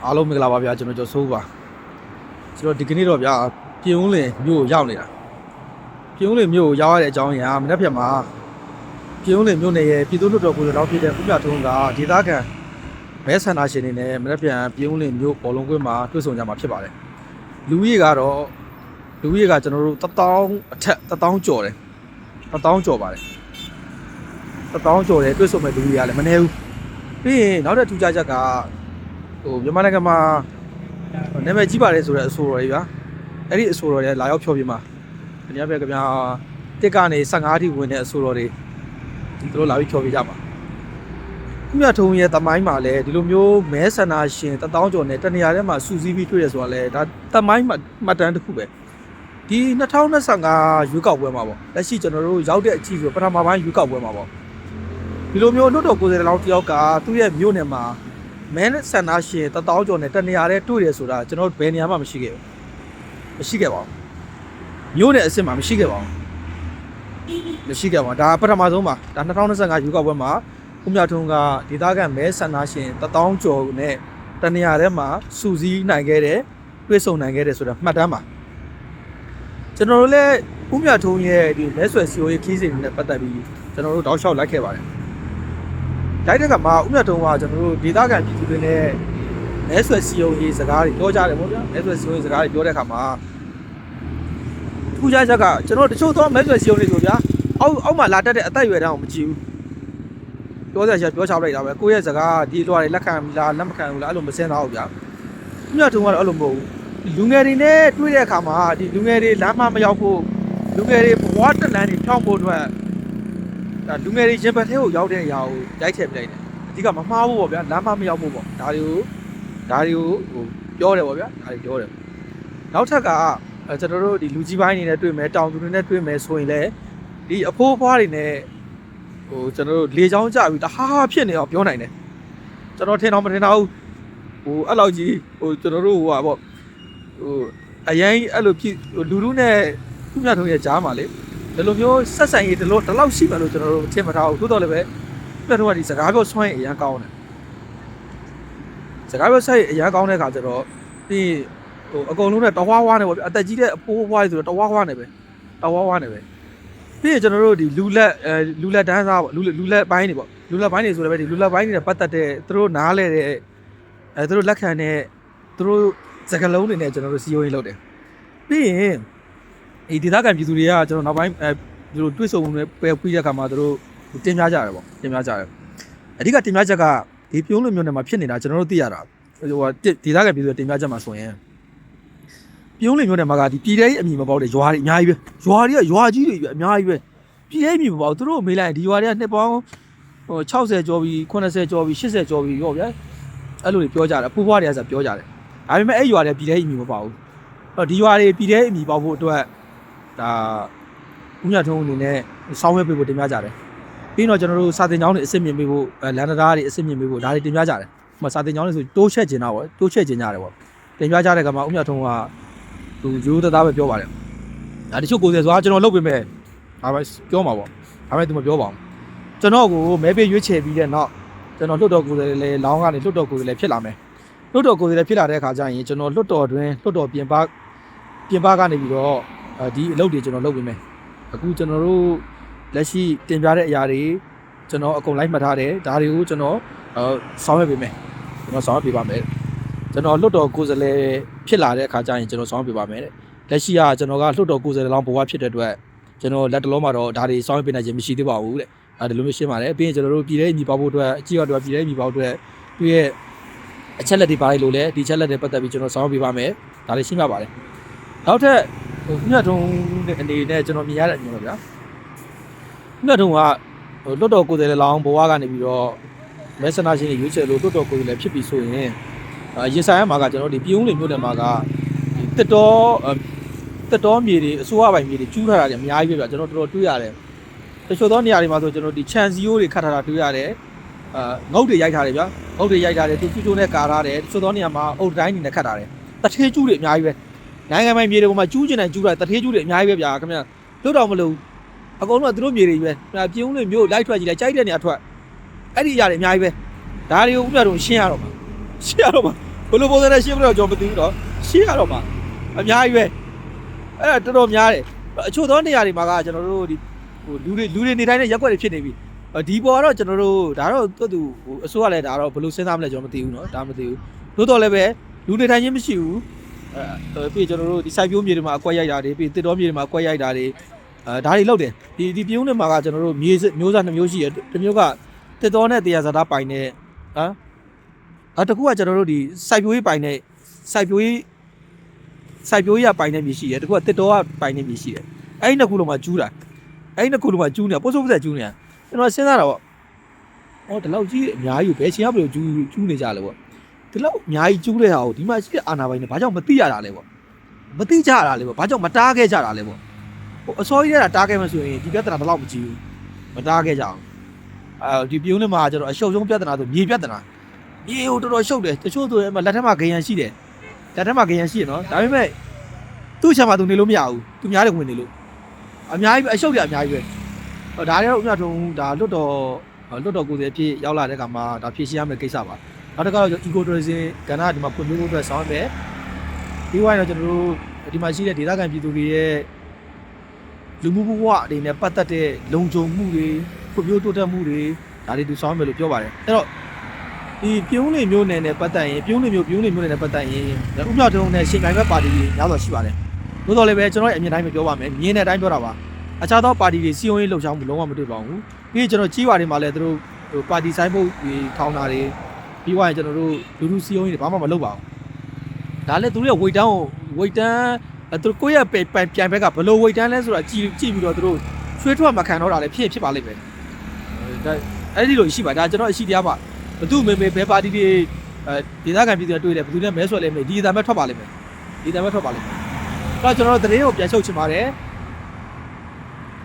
အားလုံးမင်္ဂလာပါဗျာကျွန်တော်ကျော်စိုးပါကျွန်တော်ဒီကနေ့တော့ဗျာပြင်ဦးလင်မြို့ကိုရောက်နေတာပြင်ဦးလင်မြို့ကိုရောက်ရတဲ့အကြောင်းအရာမနေ့ဖြတ်မှာပြင်ဦးလင်မြို့နယ်ရဲ့ပြည်သူ့လွှတ်တော်ကိုယ်စားလှယ်ဖြစ်တဲ့ဦးမြထွန်းကဒေသခံမဲဆန္ဒရှင်တွေနဲ့မနေ့ပြန်ပြင်ဦးလင်မြို့ဘောလုံးကွင်းမှာတွေ့ဆုံကြမှာဖြစ်ပါတယ်လူကြီးကတော့ကျွန်တော်တို့1000အထက်1000ကျော်တယ်1000ကျော်ပါတယ်1000ကျော်တယ်တွေ့ဆုံမဲ့လူကြီးကလည်းမနေဘူးပြီးရင်နောက်တဲ့ထူးခြားချက်ကမြန်မာနိုင်ငံမှာနာမည်ကြီးပါတယ်ဆိုတဲ့အဆိုတော်တွေဗျာအဲ့ဒီအဆိုတော်တွေလာရောက်ဖြောပြမှာခင်ဗျားပဲတစ်ကနေ15ထိဝင်တဲ့အဆိုတော်တွေဒီတို့လာပြီးဖြောပြကြပါဥမြထုံရဲ့တမိုင်းမှာလည်းဒီလိုမျိုးမဲဆန္ဒရှင်1000ကျော်နဲ့တနေရာထဲမှာစုစည်းပြီးတွေ့ရဆိုတာလဲဒါတမိုင်းမှတ်တမ်းတစ်ခုပဲဒီ2025ရွေးကောက်ပွဲမှာပေါ့လက်ရှိကျွန်တော်တို့ရောက်တဲ့အချိန်ဆိုပထမပိုင်းရွေးကောက်ပွဲမှာပေါ့ဒီလိုမျိုးလွတ်တော်ကိုယ်စားလှယ်လောင်းတယောက်ကသူ့ရဲ့မြို့နယ်မှာမဲဆန္ဒရှင်1000ကျော်နဲ့တနေရာထဲတွေ့ရဆိုတာကျွန်တော်ဘယ်နေရာမှမရှိခဲ့ပါဘူးမြို့နယ်အစ်စ်မှာမရှိခဲ့ပါဘူးဒါပထမဆုံးပါဒါ2025ရွေးကောက်ပွဲမှာဦးမြထွန်းကဒေသခံမဲဆန္ဒရှင်1000ကျော်နဲ့တနေရာထဲမှာစုစည်းနိုင်ခဲ့တယ်တွေ့ဆုံနိုင်ခဲ့တယ်ဆိုတာမှတ်တမ်းပါကျွန်တော်တို့လည်းဦးမြထွန်းရဲ့ဒီမဲဆွယ်စီအိုရေးခီးစဉ်တွေနဲ့ပတ်သက်ပြီးကျွန်တော်တို့တောက်လျှောက်လိုက်ခဲ့ပါတယ်လိုက်တဲ့ကမှာဦးမြထွန်းကကျွန်တော်တို့ဒေသခံပြည်သူတွေနဲ့မဲဆွယ်စီအိုရေးစကားတွေပြောကြတယ်ပေါ့ဗျာမဲဆွယ်စီအိုရေးစကားတွေပြောတဲ့အခါမှာထူးခြားချက်ကကျွန်တော်တချို့သောမဲဆွယ်စီအိုတွေဆိုဗျာအောက်မှာလာတက်တဲ့အသက်အရွယ်တန်းကိုမကြည့်ဘူးပြောစရာပြောချလိုက်တာပဲကိုယ့်ရဲ့စကားဒီလွှာတွေလက်ခံလားလက်မခံဘူးလားအဲ့လိုမစင်တော့ဘူးဗျာဦးမြထွန်းကတော့အဲ့လိုမဟုတ်ဘူးလူငယ်တွေနဲ့တွေ့တဲ့အခါမှာဒီလူငယ်တွေလမ်းမမရောက်ဖို့လူငယ်တွေဘဝတက်လန်းတွေဖြောင်းဖို့အတွက်ဒါလူငယ်တွေရင်ပတ်ထဲကိုရောက်တဲ့အရာကိုရိုက်ထည့်ပြလိုက်တယ်အဓိကမမှားဘူးပေါ့ဗျာလမ်းမမရောက်ဖို့ပေါ့ဒါတွေကိုဟိုပြောတယ်ပေါ့ဗျာဒါတွေပြောတယ်နောက်ထပ်ကကျွန်တော်တို့ဒီလူကြီးပိုင်းနေနဲ့တွေ့မယ်တောင်သူတွေနဲ့တွေ့မယ်ဆိုရင်လည်းဒီအဖိုးဖွားတွေနဲ့ကျွန်တော်တို့လေချောင်းကြပြီးတဟားဖြစ်နေအောင်ပြောနိုင်တယ်ကျွန်တော်ထင်တော့မထင်တော့ဘူးအဲ့လောက်ကြီးကျွန်တော်တို့ပေါ့အရင်အဲ့လိုဖြစ်လူလူနဲ့ဥမြထုံးရဲ့ကြားမှာလေဒီလိုမျိုးဆက်ဆံရေးဒီလောက်ရှိမှလို့ကျွန်တော်တို့ထင်မထားဘူးသို့တော်လည်းပဲဥမြထုံးကဒီစကားပြောဆွမ်းရင်အရင်ကောင်းတယ်စကားပြောဆက်ရင်အရင်ကောင်းတဲ့ခါကျတော့ဒီအကုန်လုံးနဲ့တဝါးဝါနေပေါ့အသက်ကြီးတဲ့အဖိုးဖွားတွေဆိုတော့တဝါးဝါနေပဲပြီးရင်ကျွန်တော်တို့ဒီလူလက်တန်းစားပေါ့လူလက်ပိုင်းတွေပေါ့လူလက်ပိုင်းတွေဆိုလည်းပဲဒီလူလက်ပိုင်းတွေနဲ့ပတ်သက်တဲ့သူတို့နားလဲတဲ့သူတို့လက်ခံတဲ့သူတို့စကလုံးတွေနဲ့ကျွန်တော်တို့စီယိုရင်းလုပ်တယ်ပြီးရင်ဒီဒေသခံပြည်သူတွေကကျွန်တော်နောက်ပိုင်းသူတို့တွေ့ဆုံမှုနဲ့ပယ်ပြီးတဲ့အခါမှာသူတို့တင်ပြကြတယ်ပေါ့တင်ပြကြတယ်အဓိကတင်ပြချက်ကဒီပြုံးလိုမျိုးနဲ့မှာဖြစ်နေတာကျွန်တော်တို့သိရတာဒေသခံပြည်သူတွေတင်ပြချက်မှာဆိုရင်ပြုံးလိုမျိုးနဲ့မှာကဒီပြည်ထဲကြီးအမြင်မပေါက်တဲ့ရွာတွေအများကြီးပဲရွာတွေကရွာကြီးတွေအများကြီးပဲပြည်ထဲအမြင်မပေါက်သူတို့မေးလိုက်ဒီရွာတွေကနှစ်ပေါင်း60ကျော်ပြီး80ကျော်ပြီး80ကျော်ပြီးရောဗျာအဲ့လိုတွေပြောကြတယ်အဖိုးဖွားတွေကဆိုပြောကြတယ်ဒါပေမဲ့အဲ့ရွာတွေပြည်ထဲအမြင်မပေါက်ဘူးဒီရွာတွေပြည်ထဲအမြင်ပေါက်ဖို့အတွက်ဒါဦးမြထုံးအနေနဲ့စောင်းဝဲပေးဖို့တင်ပြကြတယ်ပြီးတော့ကျွန်တော်တို့စာတင်ကျောင်းတွေအစ်စ်မြင်ပေးဖို့လန်ဒရာတွေအစ်စ်မြင်ပေးဖို့ဒါတွေတင်ပြကြတယ်ဟိုစာတင်ကျောင်းတွေဆိုတိုးချက်ကျင်တာပေါ့တိုးချက်ကျင်ကြတယ်ပေါ့တင်ပြကြတဲ့ကမှာဦးမြထုံးကသူရိုးသားပဲပြောပါတယ်ဒါတချို့ကိုယ်စားဆိုတာကျွန်တော်လုပ်ပေးမယ်ဒါပဲပြောမှာပေါ့ဒါပေမဲ့သူမပြောပါဘူးကျွန်တော်ကိုမဲပေးရွေးချယ်ပြီးတဲ့နောက်ကျွန်တော်လွတ်တော်ကိုယ်စားလှယ်လောင်းကနေလွတ်တော်ကိုယ်စားလှယ်ဖြစ်လာမယ်လွတ်တော်ကိုယ်စားလှယ်ဖြစ်လာတဲ့အခါကျရင်ကျွန်တော်လွတ်တော်တွင်လွတ်တော်ပြင်ပကနေပြီးတော့ဒီအလုပ်တွေကျွန်တော်လုပ်ပေးမယ်အခုကျွန်တော်တို့လက်ရှိတင်ပြတဲ့အရာတွေကျွန်တော်အကုန်လိုက်မှတ်ထားတယ်ဒါတွေကိုကျွန်တော်ဆောင်ရွက်ပေးမယ်ကျွန်တော်ဆောင်ရွက်ပေးပါမယ်ကျွန်တော်လွတ်တော်ကိုယ်စားလှယ်ဖြစ်လာတဲ့အခါကျရင်ကျွန်တော်ဆောင်ရွက်ပေးပါမယ်တဲ့လက်ရှိကကျွန်တော်ကလွတ်တော်ကိုယ်စားလှယ်လောင်းဘဝဖြစ်တဲ့အတွက်ကျွန်တော်လက်တလုံးမှာတော့ဒါတွေဆောင်ရွက်ပေးနိုင်ခြင်းမရှိသေးပါဘူးတဲ့ဒီလိုမျိုးရှင်းပါတယ်ပြီးရင်ကျွန်တော်တို့ပြည်ထဲညီပေါဖို့အတွက်အကြည့်ရတော့ပြည်ထဲညီပေါအတွက်သူရဲ့အချက်လက်တွေပါလိုက်လို့လဲဒီချက်လက်တွေပတ်သက်ပြီးကျွန်တော်ဆောင်ရွက်ပေးပါမယ်ဒါလေးရှင်းပြပါတယ်နောက်ထပ်ဥမြထုံးအနေနဲ့ကျွန်တော်မြင်ရတဲ့အမြင်ပါဗျာဥမြထုံးကလွတ်တော်ကိုယ်စားလှယ်လောင်းဘဝကနေပြီးတော့မဲဆန္ဒရှင်တွေရွေးချယ်လို့လွတ်တော်ကိုယ်စားလှယ်ဖြစ်ပြီးဆိုရင်ရင်ဆိုင်ရမှာကကျွန်တော်ဒီပြည်ုံးလေးမြို့နယ်မှာကတက်တော်မြေတွေအစိုးရပိုင်မြေတွေကျူးထားတာတွေအများကြီးပဲဗျာကျွန်တော်တော်တော်တွေ့ရတယ်တချို့သောနေရာတွေမှာဆိုကျွန်တော်ဒီခြံစည်းရိုးတွေခတ်ထားတာတွေ့ရတယ်ငုတ်တွေရိုက်ထားတယ်ဗျာငုတ်တွေရိုက်ထားတယ်သူကျူးနဲ့ကာထားတယ်တချို့သောနေရာမှာအုတ်တိုင်းနေနဲ့ခတ်ထားတယ်တထေးကျူးတွေအများကြီးပဲနိုင်ငံပိုင်မြေတွေပေါ်မှာကျူးကျင်တယ်ကျူးတာတထေးကျူးတွေအများကြီးပဲဗျာခင်ဗျာလွတ်တော်မလို့အကုန်လုံးကသူတို့မြေတွေပဲပြည်ုံးလေးမြို့လိုက်ထွက်ကြည့်လိုက်ကြိုက်တဲ့နေရာထွက်အဲ့ဒီအရာတွေအများကြီးပဲဒါတွေကိုဥပဒေတော့ရှင်းရတော့မှာ ဘလိုပုံစံနဲ့ရှင်းမလို့ကျွန်တော်မသိဘူးတော့ရှင်းရတော့မှာအများကြီးပဲအဲ့ဒါတော်တော်များတယ်အချို့သောနေရာတွေမှာကကျွန်တော်တို့ဒီဟိုလူတွေနေတိုင်းနဲ့ရက်ွက်တွေဖြစ်နေပြီဒီပေါ်ကတော့ကျွန်တော်တို့ဒါတော့သူဟိုအစိုးရလည်းဒါတော့ဘလို့စဉ်းစားမလဲကျွန်တော်မသိဘူးเนาะဒါမသိဘူးသို့တော်လည်းပဲလူနေတိုင်းချင်းမရှိဘူးပြီးကျွန်တော်တို့ဒီစိုက်ပျိုးမြေတွေမှာအကွက်ရိုက်တာတွေပြီးတစ်တော်မြေတွေမှာအကွက်ရိုက်တာတွေဒါတွေလုပ်တယ်ဒီပြုံးတွေမှာကကျွန်တော်တို့မြေမျိုးစား2မျိုးရှိတယ်တစ်မျိုးကတစ်တော်နဲ့တရားဇာတာပိုင်နဲ့တခုကကျွန်တော်တို့ဒီစိုက်ပျိုးရေးပိုင်နဲ့စိုက်ပျိုးရေးရပိုင်နဲ့မြေရှိတယ်တခုကတစ်တော်ကပိုင်နဲ့မြေရှိတယ်အဲ့ဒီနှစ်ခုလုံးမှာကျူးတာအဲ့ဒီနှစ်ခုလုံးမှာကျူးနေတာပို့စိုးပစက်ကျူးနေတာကျွန်တော်စဉ်းစားတာပေါ့ဒီလောက်ကြီးအများကြီးပဲချင်းရဘယ်လိုကျူးနေကြလဲပေါ့ဒီလောက်အများကြီးကျူးတဲ့ဟာကိုဒီမှာရှိတဲ့အာဏာပိုင်တွေဘာကြောင့်မသိရတာလဲပေါ့မသိကြတာလဲပေါ့ဘာကြောင့်မတားခဲ့ကြတာလဲပေါ့အစောကြီးကတားခဲ့မှဆိုရင်ဒီပြဿနာဘယ်လောက်မကြီးဘူးမတားခဲ့ကြအောင်ဒီပြုံးထဲမှာကျွန်တော်အရှုပ်ဆုံးပြဿနာဆိုမြေပြဿနာမြေဟိုတော်တော်ရှုပ်တယ်တချို့ဆိုရင်လက်ထက်မှာဂရန်ရှိတယ်လက်ထက်မှာဂရန်ရှိရနော်ဒါပေမဲ့သူ့ချာမှာသူနေလို့မရဘူးသူများတယ်ဝင်နေလို့အများကြီးပဲအရှုပ်တွေအများကြီးပဲဒါလည်းဥပမာထုံဒါလွတ်တော်ကိုယ်စားဖြစ်ရောက်လာတဲ့ခါမှာဒါဖြည့်ရှင်းရမယ့်ကိစ္စပါနောက်တစ်ခါတော့ eco tourism ကဏ္ဍဒီမှာဖွံ့ဖြိုးဖို့အတွက်ဆောင်ရွက်မယ်ပြီးသွားရင်တော့ကျွန်တော်တို့ဒီမှာရှိတဲ့ဒေသခံပြည်သူတွေရဲ့လူမှုဘဝတွေနဲ့ပတ်သက်တဲ့လုံခြုံမှုတွေဖွံ့ဖြိုးတိုးတက်မှုတွေဒါတွေသူဆောင်ရွက်မယ်လို့ပြောပါတယ်အဲ့တော့ဒီပြုံးလေမျိုးနယ်နဲ့ပတ်သက်ရင်ပြုံးလေမျိုးနယ်နဲ့ပတ်သက်ရင်ဥပမာထုံနဲ့ရှင်တိုင်းဘက်ပါတီတွေများစွာရှိပါတယ်သို့တော်လည်းပဲကျွန်တော်ရဲ့အမြင်တိုင်းပဲပြောပါမယ်မြင်တဲ့အတိုင်းပြောတာပါအခြားသောပါတီတွေစီယုံရေးလှုပ်ရှားမှုလုံးဝမတွေ့ပါဘူးပြီးကျွန်တော်ကြီးပါတွေမှာလည်းသူတို့ဟိုပါတီဆိုင်ဖို့ထောင်းတာတွေပြီးသွားရင်ကျွန်တော်တို့လူစီယုံရေးတွေဘာမှမလုပ်ပါဘူးဒါလည်းသူတို့ရဲ့ဝိတ်တန်းသူတို့ကိုယ့်ရဲ့ပြိုင်ဘက်ကဘယ်လိုဝိတ်တန်းလဲဆိုတာကြည့်ပြီးတော့သူတို့ချွေးထွက်မခံတော့တာလည်းဖြစ်ပါလိမ့်မယ်ဒါအဲ့ဒီလိုရှိပါဒါကျွန်တော်အရှိတရားပါဘသူမေဘယ်ပါတီတွေဒေသခံပြည်သူတွေတွေ့တယ်ဘသူနဲ့မဲဆွဲလဲမယ်ဒီအတမ်းပဲထွက်ပါလိမ့်မယ်အဲ့တော့ကျွန်တော်တို့သတင်းကိုပြန်ချုပ်ချင်ပါတယ်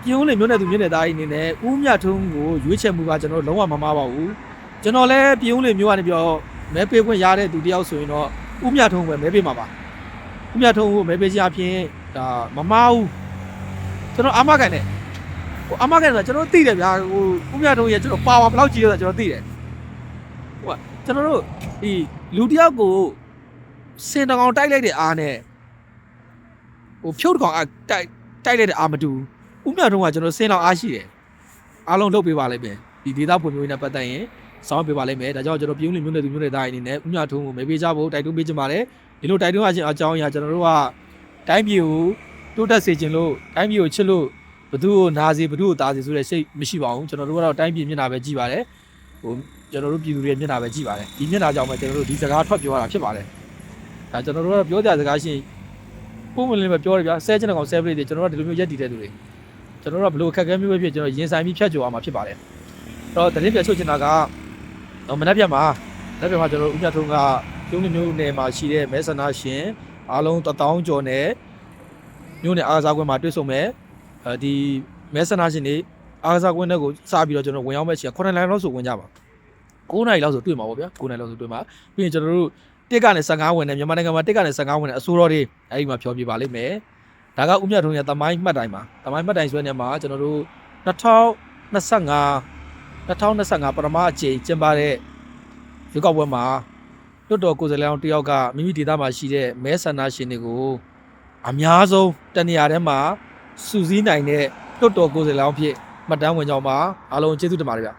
ပြုံးလေမျိုးနဲ့သူမျိုးနဲ့သားကြီးအနေနဲ့ဦးမြထုံးကိုရွေးချယ်မှုကကျွန်တော်လုံးဝမမားပါဘူးကျွန်တော်လည်းပြုံးလေမျိုးကနေပြောမဲပေးခွင့်ရတဲ့သူတယောက်ဆိုရင်တော့ဦးမြထုံးပဲမဲပေးမှာပါဦးမြထုံးကိုမဲပေးချအဖြစ်ဒါမမားဘူးကျွန်တော်အာမခံတယ်ဟိုအာမခံတယ်ကျွန်တော်သိတယ်ဗျာဟိုဦးမြထုံးရဲ့ကျွန်တော်ပါဝါဘယ်လောက်ကြီးလဲဆိုကျွန်တော်သိတယ်ဟိုကျွန်တော်တို့ဒီလူတယောက်ကိုစင်တကောင်တိုက်လိုက်တဲ့အားနဲ့ဟိုဖြုတ်တကောင်တိုက်လိုက်တဲ့အားမတူဦးမြထုံးကကျွန်တော်စင်လောက်အားရှိတယ်အားလုံးလုပ်ပေးပါလိမ့်မယ်ဒီဒေသဖွံ့ဖြိုးရေးနဲ့ပတ်သက်ရင်ဆောင်းပေးပါလိမ့်မယ်ဒါကြောင့်ကျွန်တော်ပြုံးလေမျိုးနဲ့သူမျိုးနဲ့သားအနေနဲ့ဦးမြထုံးကိုမဲပေးကြဖို့တိုက်တွန်းပေးချင်ပါတယ်ဒီလိုတိုက်တွန်းအချင်းအကြောင်းအရာကျွန်တော်တို့ကတိုင်းပြည်ကိုတိုးတက်စေချင်လို့တိုင်းပြည်ကိုချစ်လို့ဘသူ့ကိုနာစေဘသူ့ကိုတာစေဆိုတဲ့စိတ်မရှိပါဘူးကျွန်တော်တို့ကတော့တိုင်းပြည်မျက်နှာပဲကြည့်ပါတယ်ဟိုကျွန်တော်တို့ပြည်သူတွေမျက်နှာပဲကြည့်ပါတယ်ဒီမျက်နှာကြောင့်ပဲကျွန်တော်တို့ဒီစကားထွက်ပြောရတာဖြစ်ပါတယ်ဒါကျွန်တော်တို့ကတော့ပြောကြစကားရှင်းပုံမှန်လေးပဲပြောရပြဆဲချင်တဲ့ကောင်ဆဲပလေးတွေကျွန်တော်တို့ဒီလိုမျိုးရက်တည်တဲ့သူတွေကျွန်တော်တို့ကဘလို့အခက်အခဲမျိုးပဲဖြစ်ကျွန်တော်ရင်ဆိုင်ပြီးဖြတ်ကျော်အောင်မှာဖြစ်ပါတယ်အဲ့တော့တရင်ပြချုပ်ချင်တာကမနက်ဖြန်မှာကျွန်တော်ဦးမြထုံးကပြုံးမျိုးနယ်မှာရှိတဲ့မဲဆန္ဒရှင်အားလုံး1000ကျော်နဲ့မျိုးနယ်အားကစားကွင်းမှာတွေ့ဆုံမယ်ဒီမဲဆန္ဒရှင်တွေအားကစားကွင်းတွေကိုစပြီးတော့ကျွန်တော်ဝင်ရောက်မဲ့ချိန်9နိုင်လောက်ဆိုဝင်ကြပါ9နိုင်လောက်ဆိုတွေ့မှာပေါ့ဗျာ9နိုင်လောက်ဆိုတွေ့မှာပြီးရင်ကျွန်တော်တို့1ကနေ15ဝင်နဲ့မြန်မာနိုင်ငံမှာ1ကနေ15ဝင်နဲ့အစိုးရတွေအဲ့ဒီမှာဖြောပြပါလိမ့်မယ်ဒါကဦးမြထုံးရဲ့တမိုင်းမှတ်တိုင်ပါတမိုင်းမှတ်တိုင်ဆိုတဲ့နေရာမှာကျွန်တော်တို့2025ပထမအကြိမ်ကျင်းပတဲ့ရွေးကောက်ပွဲမှာလွတ်တော်ကိုယ်စားလှယ်အောင်တယောက်ကမိမိဒေသမှာရှိတဲ့မဲဆန္ဒရှင်တွေကိုအများဆုံးတနေရာထဲမှာစုစည်းနိုင်တဲ့လွတ်တော်ကိုယ်စားလှယ်အောင်ဖြစ်မှတ်တမ်းဝင်ကြောင်းပါအားလုံးကျေးဇူးတင်ပါတယ်ဗျ